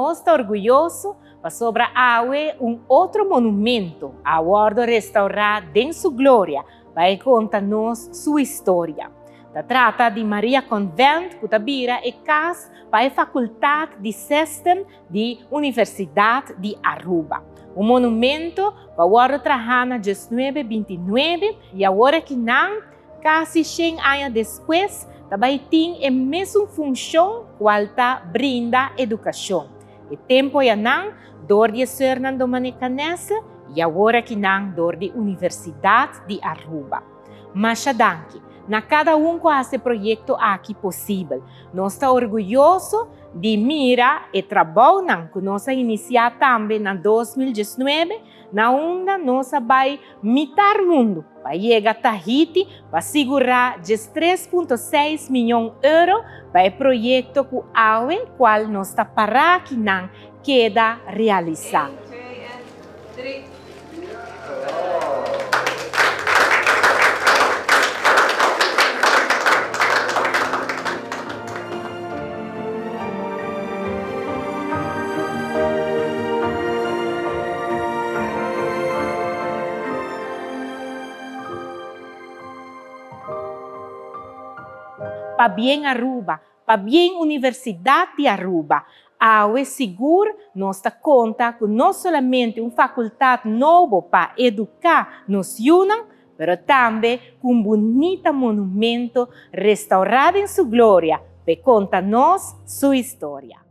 nós está orgulhoso sobre Aue outro monumento, agora restaurado em sua glória, para contar-nos sua história. Se trata de Maria Convent, que tabira e casa para a Faculdade de System da Universidade de Aruba. O monumento que agora trabalha na 1929 e agora que não, quase 100 anos depois, também tem a mesma função que brinda educação. E tempo já não, dor de Fernando Manicanese e agora que não, dor de Universidade de Aruba. Mas danke, na cada que faz esse projeto aqui possível. Nós estamos orgulhosos de mirar e trabalhar que nós iniciamos também em 2019, na onde nós vamos mitar o mundo para chegar a Tahiti para segurar 3,6 milhões de euros para o projeto que o qual nós está para aqui não queda realizar. Para bem Aruba, para bem Universidade de Aruba, Aue seguro nós conta com não somente uma faculdade nova para educar nos Yunnan, mas também com um bonito monumento restaurado em sua glória para contar-nos sua história.